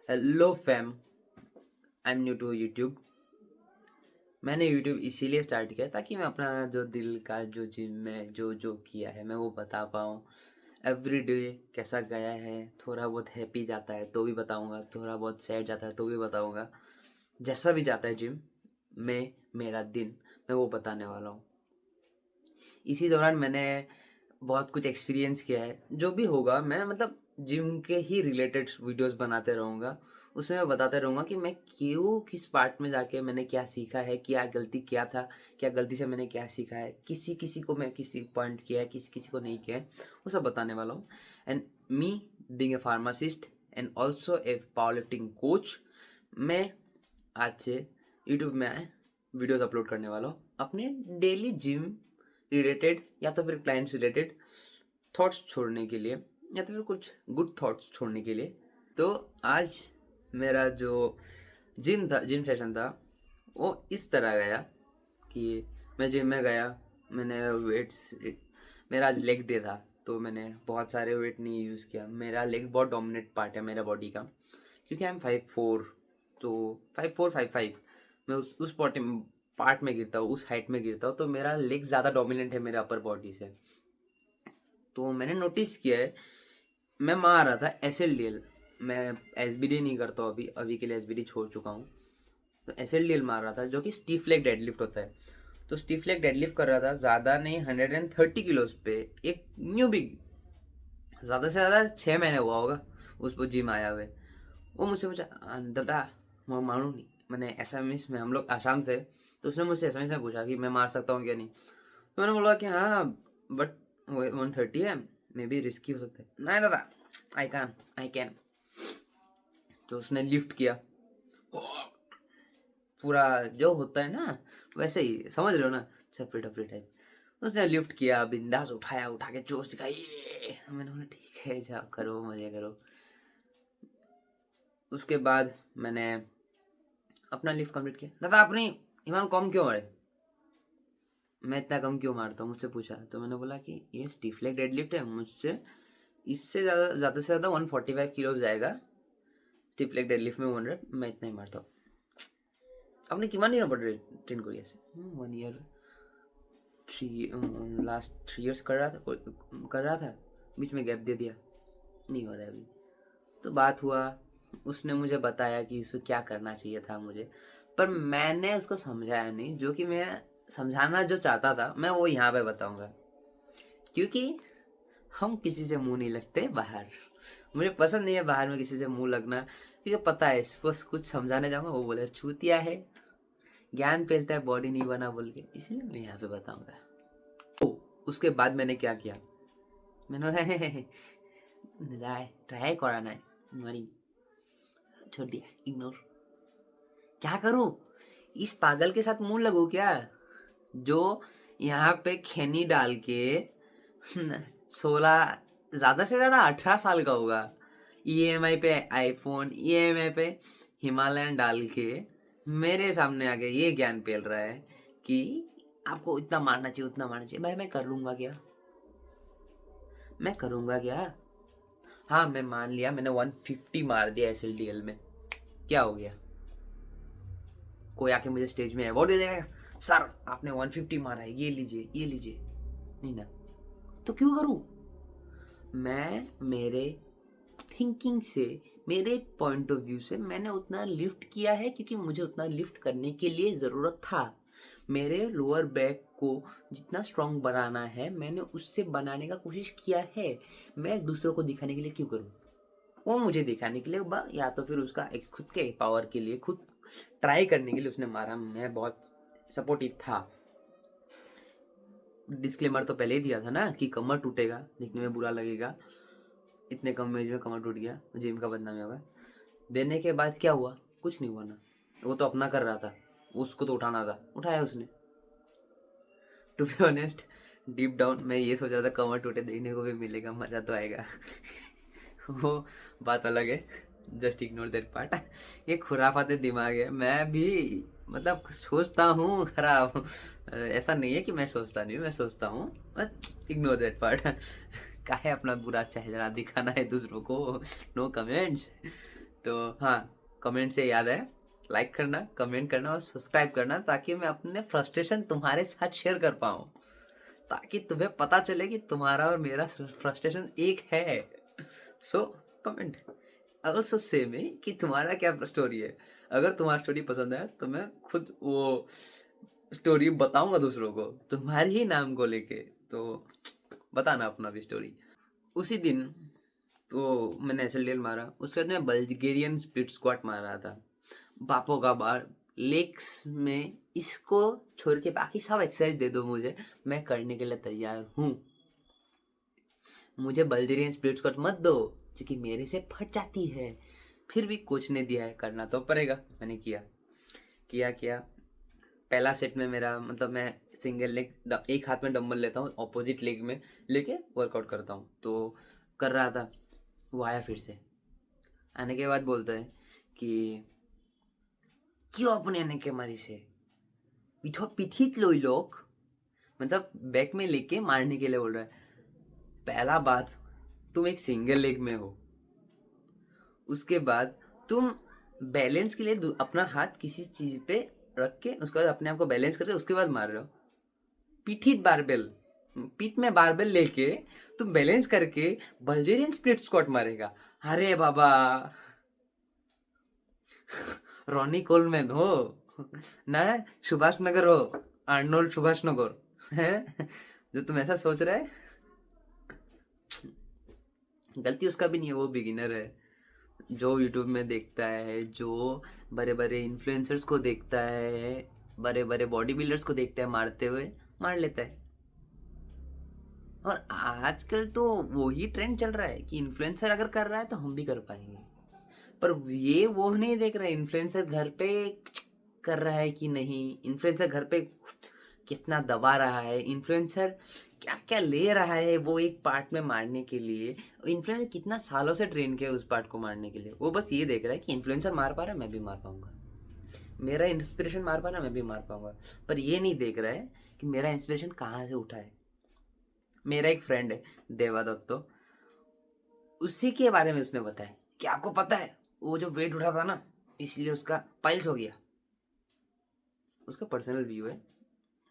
Hello fam, I am new to YouTube. मैंने YouTube इसीलिए start किया ताकि मैं अपना जो दिल का जो जिम में जो जो किया है मैं वो बता पाऊँ। एवरी डे कैसा गया है, थोड़ा बहुत हैप्पी जाता है तो भी बताऊँगा, थोड़ा बहुत सैड जाता है तो भी बताऊँगा। जैसा भी जाता है जिम में मेरा दिन, मैं वो बताने वाला हूँ। इसी दौरान मैंने बहुत कुछ एक्सपीरियंस किया है। जो भी होगा मैं मतलब जिम के ही रिलेटेड वीडियोस बनाते रहूँगा। उसमें मैं बताते रहूँगा कि मैं क्यों किस पार्ट में जाके मैंने क्या सीखा है, क्या गलती किया था, क्या गलती से मैंने क्या सीखा है, किसी को मैं किसी पॉइंट किया है, किसी को नहीं किया है, वो सब बताने वाला हूँ। And me being a pharmacist and also a power lifting coach, मैं आज से यूट्यूब में वीडियोस अपलोड करने वाला हूँ अपने डेली जिम रिलेटेड या तो फिर क्लाइंट्स रिलेटेड थॉट्स छोड़ने के लिए या तो फिर कुछ गुड थॉट्स छोड़ने के लिए। तो आज मेरा जो जिम सेशन था वो इस तरह गया कि मैं जिम में गया, मैंने वेट्स, मेरा आज लेग डे था तो मैंने बहुत सारे वेट नहीं यूज़ किया। मेरा लेग बहुत डोमिनेट पार्ट है मेरा बॉडी का, क्योंकि आई एम 5'4", तो 5'4", 5'5", मैं उस पार्ट में गिरता हूँ, उस हाइट में गिरता हूँ, तो मेरा लेग ज़्यादा डोमिनेंट है मेरे अपर बॉडी से। तो मैंने नोटिस किया है, मैं मार रहा था SLDL, मैं SBD नहीं करता हूँ अभी के लिए SBD छोड़ चुका हूँ। तो SLDL मार रहा था जो कि स्टीफ लेग डेडलिफ्ट होता है। तो स्टीफ लेग डेडलिफ्ट कर रहा था, ज़्यादा नहीं 130 किलोज पे, एक न्यू बिग, ज़्यादा से ज़्यादा 6 महीने हुआ होगा उसको जिम आया हुए। वो मुझसे पूछा, दादा मैं मारूँ नहीं, मैंने एसएमएस में, हम लोग आसाम से, तो उसने मुझसे एसएमएस में पूछा कि मैं मार सकता हूँ क्या नहीं। तो मैंने बोला कि हाँ बट 130 है, मे बी रिस्की हो सकता है। नहीं दादा, आई कैन। तो उसने लिफ्ट किया, पूरा जो होता है ना वैसे ही, समझ रहे हो ना, चपड़ी टपड़ी टाइप। उसने लिफ्ट किया, बिंदास उठाया, उठा के जोश दिखाई। मैंने बोला ठीक है जाओ करो, मजे करो। उसके बाद मैंने अपना लिफ्ट कंप्लीट किया। दादा अपनी ईमान कम क्यों मारे, मैं इतना कम क्यों मारता हूँ, मुझसे पूछा। तो मैंने बोला कि ये स्टीफ लेग डेडलिफ्ट है, मुझसे इससे ज़्यादा से ज़्यादा 145 किलो जाएगा। स्टीफ लेग डेडलिफ्ट में 100, मैं इतना ही मारता हूँ। आपने किमान नहीं ना पड़ रही ट्रेन को ऐसे 1 ईयर, लास्ट 3 इयर्स कर रहा था, बीच में गैप दे दिया, नहीं हो रहा है अभी। तो बात हुआ, उसने मुझे बताया कि इसको क्या करना चाहिए था मुझे, पर मैंने उसको समझाया नहीं। जो कि मैं समझाना जो चाहता था मैं वो यहाँ पे बताऊंगा, क्योंकि हम किसी से मुंह नहीं लगते बाहर। मुझे पसंद नहीं है बाहर में किसी से मुंह लगना, क्योंकि पता है बस कुछ समझाने जाऊंगा वो बोले चूतिया है, ज्ञान फैलता है बॉडी नहीं बना बोल के, इसलिए मैं यहाँ पे बताऊंगा। तो उसके बाद मैंने क्या किया, मैंने ट्राई कराना है, मरी छोड़ दिया, इग्नोर। क्या करूं, इस पागल के साथ मुंह लगू क्या, जो यहाँ पे खैनी डाल के 16, ज्यादा से ज्यादा 18 साल का होगा, EMI पे आईफोन, EMI पे हिमालयन डाल के मेरे सामने आके ये ज्ञान पेल रहा है कि आपको इतना मारना चाहिए, उतना मारना चाहिए। भाई मैं कर लूंगा क्या, मैं करूंगा क्या। हाँ मैं मान लिया मैंने 150 मार दिया SLDL में, क्या हो गया, कोई आके मुझे स्टेज में अवार्ड दे देगा, सर आपने 150 मारा है, ये लीजिए ये लीजिए, नहीं ना। तो क्यों करूं मैं, मेरे थिंकिंग से, मेरे पॉइंट ऑफ व्यू से मैंने उतना लिफ्ट किया है क्योंकि मुझे उतना लिफ्ट करने के लिए ज़रूरत था। मेरे लोअर बैक को जितना स्ट्रांग बनाना है मैंने उससे बनाने का कोशिश किया है। मैं दूसरों को दिखाने के लिए क्यों करूं, वो मुझे दिखाने के लिए या तो फिर उसका एक खुद के पावर के लिए, खुद ट्राई करने के लिए उसने मारा। मैं बहुत सपोर्टिव था। डिस्क्लेमर तो पहले ही दिया था ना कि कमर टूटेगा, दिखने में बुरा लगेगा, इतने कम एज में कमर टूट गया, जिम का बदनामी होगा। देने के बाद क्या हुआ, कुछ नहीं हुआ ना। वो तो अपना कर रहा था, उसको तो उठाना था, उठाया उसने। To be honest, deep down मैं ये सोच रहा था कमर टूटे देखने को भी मिलेगा, मजा तो आएगा। वो बात अलग है, जस्ट इग्नोर दैट पार्ट। ये खुराफाते दिमाग है, मैं भी मतलब सोचता हूँ खराब, ऐसा नहीं है कि मैं सोचता नहीं हूँ, मैं सोचता हूँ, बट इग्नोर दैट पार्ट। काहे अपना बुरा चेहरा दिखाना है दूसरों को, नो कमेंट्स। तो हाँ, कमेंट से याद है, लाइक करना, कमेंट करना और सब्सक्राइब करना, ताकि मैं अपने फ्रस्ट्रेशन तुम्हारे साथ शेयर कर पाऊँ, ताकि तुम्हें पता चले कि तुम्हारा और मेरा फ्रस्ट्रेशन एक है। सो कमेंट ऑल्सो से में कि तुम्हारा क्या स्टोरी है। अगर तुम्हारा स्टोरी पसंद है तो मैं खुद वो स्टोरी बताऊंगा दूसरों को, तुम्हारे ही नाम को लेके। तो बताना अपना भी स्टोरी। उसी दिन तो मैंने एसएलडीएल मारा, उसके बाद मैं बल्गेरियन स्प्लिट स्क्वाट मार रहा था, बापों का बार लेग्स में। इसको छोड़ के बाकी सब एक्सरसाइज दे दो मुझे, मैं करने के लिए तैयार हूँ। मुझे बल्गेरियन स्प्लिट स्क्वाट मत दो, क्योंकि मेरे से फट जाती है। फिर भी कोच ने दिया है, करना तो पड़ेगा। मैंने किया किया किया। पहला सेट में मेरा मतलब मैं सिंगल लेग एक हाथ में डंबल लेता हूँ, ऑपोजिट लेग में लेके वर्कआउट करता हूँ। तो कर रहा था, वो आया फिर से। आने के बाद बोलता है कि क्यों अपने आने के मारी से पिठो पिठित लो लोग, मतलब बैक में लेके मारने के लिए बोल रहा है। पहला बात, तुम एक सिंगल लेग में हो। उसके बाद तुम बैलेंस के लिए अपना हाथ किसी चीज पे रख के उसके बाद अपने आप को बैलेंस करके उसके बाद मार रहे हो। पीठित बारबेल, पीठ में बारबेल लेके तुम बैलेंस करके बल्गेरियन स्प्लिट स्क्वाट मारेगा। अरे बाबा, रॉनी कोलमैन हो ना, सुभाष नगर हो, आर्नोल्ड सुभाष नगर है जो तुम ऐसा सोच रहे। गलती उसका भी नहीं है, वो बिगिनर है जो यूट्यूब में देखता है, जो बड़े बड़े इन्फ्लुएंसर्स को देखता है, बड़े बड़े बॉडी बिल्डर्स को देखता है मारते हुए, मार लेता है। और आजकल तो वही ट्रेंड चल रहा है कि इन्फ्लुएंसर अगर कर रहा है तो हम भी कर पाएंगे। पर ये वो नहीं देख रहा है इन्फ्लुएंसर घर पे कर रहा है कि नहीं, इन्फ्लुएंसर घर पे कितना दबा रहा है, इन्फ्लुएंसर क्या क्या ले रहा है वो एक पार्ट में मारने के लिए, इन्फ्लुएंसर कितना सालों से ट्रेन किया उस पार्ट को मारने के लिए। वो बस ये देख रहा है कि इन्फ्लुएंसर मार पा रहा है, मैं भी मार पाऊंगा, मेरा इंस्पिरेशन मार पा रहा है, मैं भी मार पाऊंगा। पर ये नहीं देख रहा है कि मेरा इंस्पिरेशन कहाँ से उठा है। मेरा एक फ्रेंड है देवा दत्तो, उसी के बारे में उसने बताया कि आपको पता है वो जो वेट उठा था ना, इसलिए उसका पाइल्स हो गया। उसका पर्सनल व्यू है,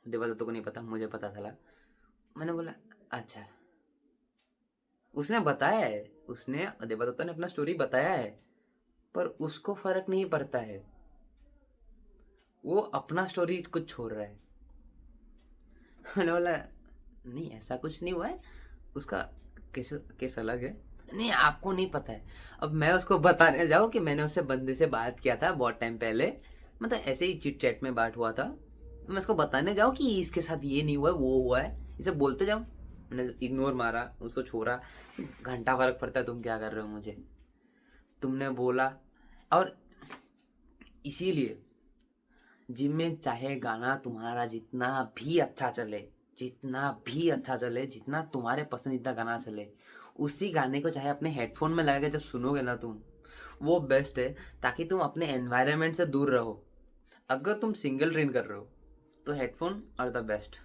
देवा दत्तो को नहीं पता, मुझे पता चला। मैंने बोला अच्छा, उसने बताया है, उसने देवा दत्तो ने अपना स्टोरी बताया है, पर उसको फर्क नहीं पड़ता है, वो अपना स्टोरी कुछ छोड़ रहा है। मैंने बोला नहीं, ऐसा कुछ नहीं हुआ है, उसका केस अलग है। नहीं, आपको नहीं पता है। अब मैं उसको बताने जाऊँ कि मैंने उससे बंदे से बात किया था बहुत टाइम पहले, मतलब ऐसे ही चिट चैट में बात हुआ था, तो मैं उसको बताने जाऊँ कि इसके साथ ये नहीं हुआ है, वो हुआ है, इसे बोलते जाऊँ। मैंने इग्नोर मारा, उसको छोड़ा। घंटा फर्क पड़ता है, तुम क्या कर रहे हो मुझे, तुमने बोला। और इसीलिए जिम में चाहे गाना तुम्हारा जितना भी अच्छा चले, जितना भी अच्छा चले, जितना तुम्हारे पसंदीदा गाना चले, उसी गाने को चाहे अपने हेडफोन में लगा के जब सुनोगे ना तुम, वो बेस्ट है, ताकि तुम अपने एनवायरनमेंट से दूर रहो। अगर तुम सिंगल ट्रेन कर रहे हो तो हेडफोन आर द बेस्ट,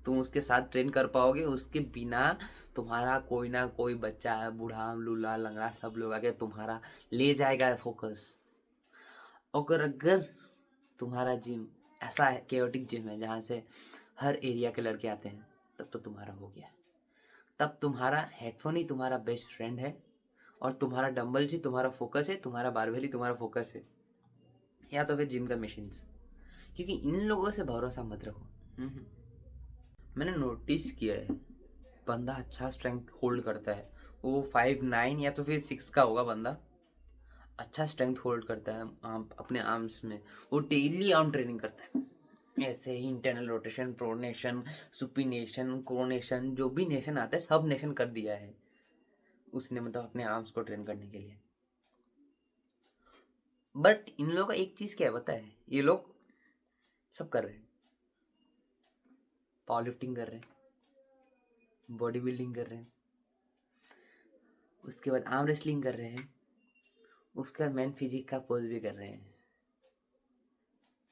तुम उसके साथ ट्रेन कर पाओगे। उसके बिना तुम्हारा कोई ना कोई बच्चा, बूढ़ा, लूला, लंगड़ा, सब लोग आके तुम्हारा ले जाएगा फोकस। अगर तुम्हारा जिम ऐसा है, केओटिक जिम है जहाँ से हर एरिया के लड़के आते हैं, तब तो तुम्हारा हो गया। तब तुम्हारा हेडफोन ही तुम्हारा बेस्ट फ्रेंड है, और तुम्हारा डंबल ही तुम्हारा फोकस है, तुम्हारा बारबेल ही तुम्हारा फोकस है, या तो फिर जिम का मशीन्स। क्योंकि इन लोगों से भरोसा मत रखो। मैंने नोटिस किया है, बंदा अच्छा स्ट्रेंथ होल्ड करता है, वो 5'9" या तो फिर 6 का होगा बंदा, अच्छा स्ट्रेंथ होल्ड करता है अपने आर्म्स में। वो डेली आर्म ट्रेनिंग करता है, ऐसे ही इंटरनल रोटेशन, प्रोनेशन, सुपिनेशन, कोनेशन, जो भी नेशन आता है सब नेशन कर दिया है उसने, मतलब अपने आर्म्स को ट्रेन करने के लिए। बट इन लोगों का एक चीज क्या है पता है, ये लोग सब कर रहे हैं, पावर लिफ्टिंग कर रहे हैं, बॉडी बिल्डिंग कर रहे हैं, उसके बाद आर्म रेसलिंग कर रहे हैं, उसका मैन फिजिक का पोज भी कर रहे हैं।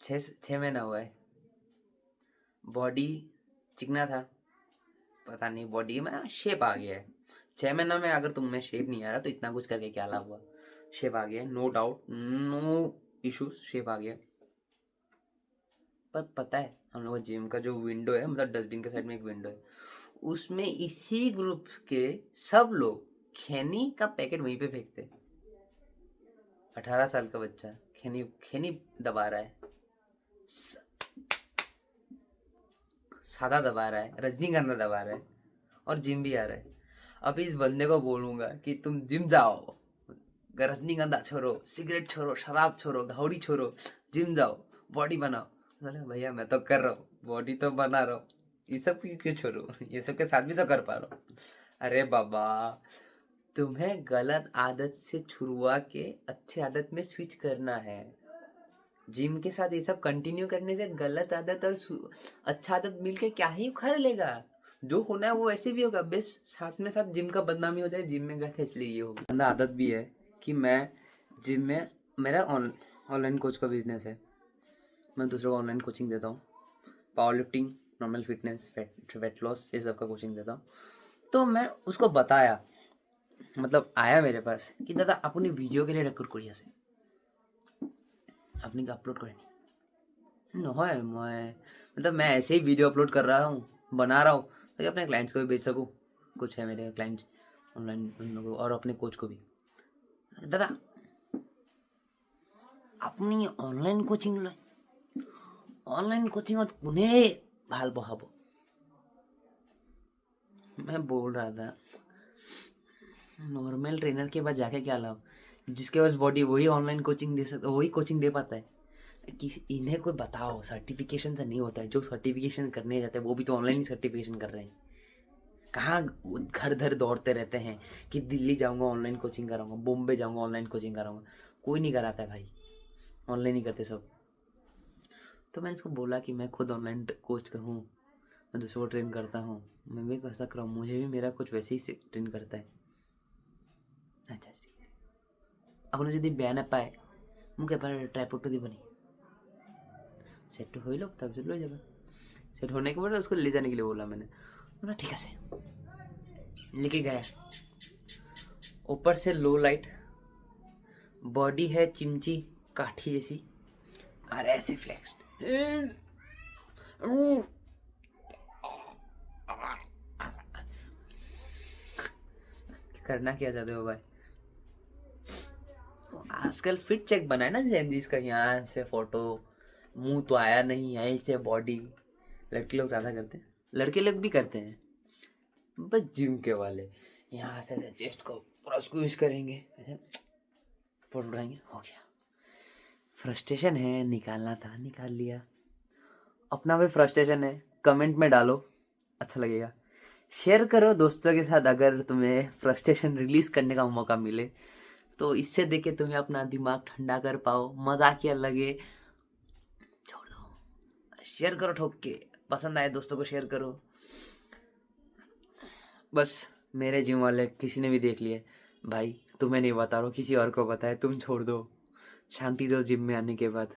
6 महीना हुआ है, बॉडी चिकना था, पता नहीं बॉडी में शेप आ गया है। 6 महीना में अगर तुम में शेप नहीं आ रहा तो इतना कुछ करके क्या लाभ हुआ। शेप आ गया, no doubt, no issues, shape आ गया। पर पता है हम लोग जिम का जो विंडो है, मतलब डस्टबिन के साइड में एक विंडो है, उसमें इसी ग्रुप के सब लोग खैनी का पैकेट वहीं पे फेंकते। 18 साल का बच्चा खैनी खैनी दबा रहा है, सादा दबा रहा है, रजनीगंधा दबा रहा है, और जिम भी आ रहा है। अभी इस बंदे को बोलूंगा कि तुम जिम जाओ, रजनीगंधा छोड़ो, सिगरेट छोड़ो, शराब छोड़ो, घावड़ी छोड़ो, जिम जाओ, बॉडी बनाओ। अरे भैया मैं तो कर रहा हूँ, बॉडी तो बना रहा हूँ, ये सब क्यों छोड़ो, ये सब के साथ भी तो कर पा रहा हूँ। अरे बाबा, तुम्हें गलत आदत से छुड़वा के अच्छी आदत में स्विच करना है। जिम के साथ ये सब कंटिन्यू करने से गलत आदत और अच्छा आदत मिलके क्या ही उखाड़ लेगा। जो होना है वो ऐसे भी होगा, बेस्ट साथ में साथ जिम का बदनामी हो जाए, जिम में गए थे इसलिए ये होगी। गंदा आदत भी है कि मैं जिम में, मेरा ऑनलाइन कोच का बिजनेस है, मैं दूसरों को ऑनलाइन कोचिंग देता हूँ, power lifting, normal fitness, weight loss, ये सब का कोचिंग देता हूँ। तो मैं उसको बताया, मतलब आया मेरे पास कि दादा अपनी वीडियो के लिए रेकॉर्ड करिए से अपनी अपलोड करें নহয় मैं, मतलब मैं ऐसे ही वीडियो अपलोड कर रहा हूँ, बना रहा हूँ ताकि अपने क्लाइंट्स को भी बेच सकूँ। कुछ है मेरे क्लाइंट्स ऑनलाइन उन लोगों और अपने कोच को भी, दादा अपनी ऑनलाइन कोचिंग কোনে ভাল পঢ়াব। मैं बोल रहा था नॉर्मल ट्रेनर के पास जाके क्या लाभ, जिसके पास बॉडी वही ऑनलाइन कोचिंग दे सकता, वही कोचिंग दे पाता है। कि इन्हें कोई बताओ, सर्टिफिकेशन से नहीं होता है। जो सर्टिफिकेशन करने जाते हैं वो भी तो ऑनलाइन ही सर्टिफिकेशन कर रहे हैं। कहाँ घर घर दौड़ते रहते हैं कि दिल्ली जाऊंगा ऑनलाइन कोचिंग कराऊंगा, बॉम्बे जाऊंगा ऑनलाइन कोचिंग कराऊंगा, कोई नहीं कराता है भाई, ऑनलाइन ही करते सब। तो मैंने इसको बोला कि मैं खुद ऑनलाइन कोच का हूँ, मैं दूसरों को ट्रेन करता हूँ, मैं भी कैसा कराऊँ, मुझे भी मेरा कोच वैसे ही ट्रेन करता है। अच्छा ठीक है, अपने যদি বেয়া নাপায় মোক এবাৰ ট্রাইপডটো দিবনি, सेट हो लो तब से लो जाबे। सेट होने के बाद उसको ले जाने के लिए बोला मैंने, बोला ठीक है, लेके गया। ऊपर से लो लाइट, बॉडी है चिमची काठी जैसी, और ऐसे फ्लेक्स। करना क्या चाहते हो भाई? आजकल फिट चेक बनाए ना जैनजीज का, यहाँ से फोटो, मुंह तो आया नहीं, ऐसे बॉडी। लड़के लोग ज्यादा करते हैं, लड़के लोग भी करते हैं, बस जिम के वाले यहाँ से चेस्ट को पूरा स्क्वीज करेंगे, ऐसे फोटो उठाएंगे, हो गया। फ्रस्ट्रेशन है, निकालना था निकाल लिया। अपना भी फ्रस्ट्रेशन है, कमेंट में डालो, अच्छा लगेगा। शेयर करो दोस्तों के साथ अगर तुम्हें फ्रस्ट्रेशन रिलीज करने का मौका मिले तो, इससे देखे तुम्हें अपना दिमाग ठंडा कर पाओ, मजाकिया लगे, छोड़ दो। शेयर करो ठोक के, पसंद आए दोस्तों को शेयर करो। बस मेरे जिम वाले किसी ने भी देख लिए, भाई तुम्हें नहीं बता रहा हूँ, किसी और को बताए, तुम छोड़ दो, शांति दो जिम में आने के बाद।